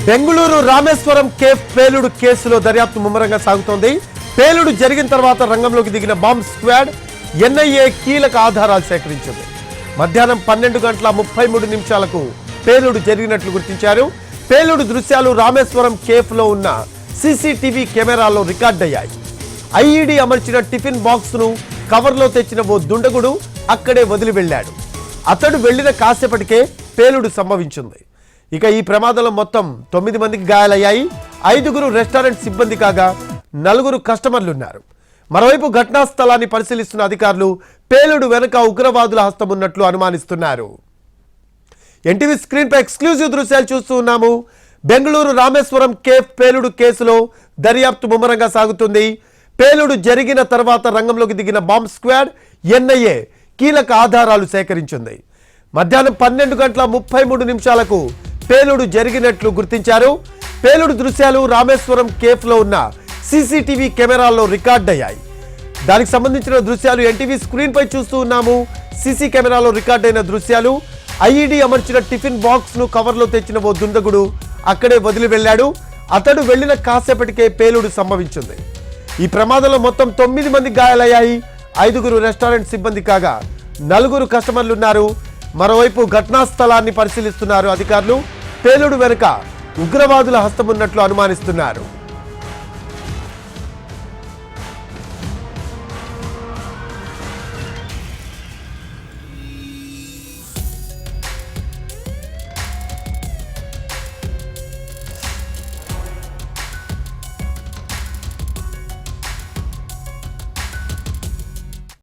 Bengaluru Rameswaram cafe పేలుడు కేసులో దర్యాప్తు ముమ్మరంగా సాగుతోంది. పేలుడు జరిగిన తర్వాత రంగంలోకి దిగిన బాంబ్ స్క్వాడ్ ఎన్ఐఏ కీలక ఆధారాలు సేకరించింది. మధ్యాహ్నం 12:33 పేలుడు జరిగినట్లు గుర్తించారు. పేలుడు దృశ్యాలు రామేశ్వరం కేఫ్ లో ఉన్న సీసీటీవీ కెమెరాల్లో రికార్డయ్యాయి. ఐఈడీ అమర్చిన టిఫిన్ బాక్స్ ను కవర్లో తెచ్చిన ఓ దుండగుడు అక్కడే వదిలి వెళ్లాడు. అతడు వెళ్లిన కాసేపటికే పేలుడు సంభవించింది. ఇక ఈ ప్రమాదంలో మొత్తం 9 మందికి గాయాలయ్యాయి. 5గురు రెస్టారెంట్ సిబ్బంది కాగా 4 కస్టమర్లున్నారు. మరోవైపు ఘటనా స్థలాన్ని పరిశీలిస్తున్న అధికారులు పేలుడు వెనుక ఉగ్రవాదుల హస్తం ఉన్నట్లు అనుమానిస్తున్నారు. ఎన్టీవీ స్క్రీన్ పై ఎక్స్క్లూజివ్ దృశ్యాలు చూస్తూ ఉన్నాము. బెంగళూరు రామేశ్వరం కేఫ్ పేలుడు కేసులో దర్యాప్తు ముమ్మరంగా సాగుతుంది. పేలుడు జరిగిన తర్వాత రంగంలోకి దిగిన బాంబ్ స్క్వాడ్ ఎన్ఐఏ కీలక ఆధారాలు సేకరించింది. మధ్యాహ్నం 12:33 పేలుడు జరిగినట్లు గుర్తించారు. పేలుడు దృశ్యాలు రామేశ్వరం కేఫ్ లో ఉన్న సీసీటీవీ కెమెరాల్లో రికార్డయ్యాయి. దానికి సంబంధించిన దృశ్యాలు ఎన్టీవీ స్క్రీన్ పై చూస్తూ ఉన్నాము. సీసీ కెమెరాలో రికార్డైన దృశ్యాలు ఐఈడీ అమర్చిన టిఫిన్ బాక్స్ ను కవర్లో తెచ్చిన ఓ దుండగుడు అక్కడే వదిలి వెళ్లాడు. అతడు వెళ్లిన కాసేపటికే పేలుడు సంభవించింది. ఈ ప్రమాదంలో మొత్తం 9 మంది గాయాలయ్యాయి. 5గురు రెస్టారెంట్ సిబ్బంది కాగా 4 కస్టమర్లున్నారు. మరోవైపు ఘటనా స్థలాన్ని పరిశీలిస్తున్నారు అధికారులు. పేలుడు వెనుక ఉగ్రవాదుల హస్తమున్నట్లు అనుమానిస్తున్నారు.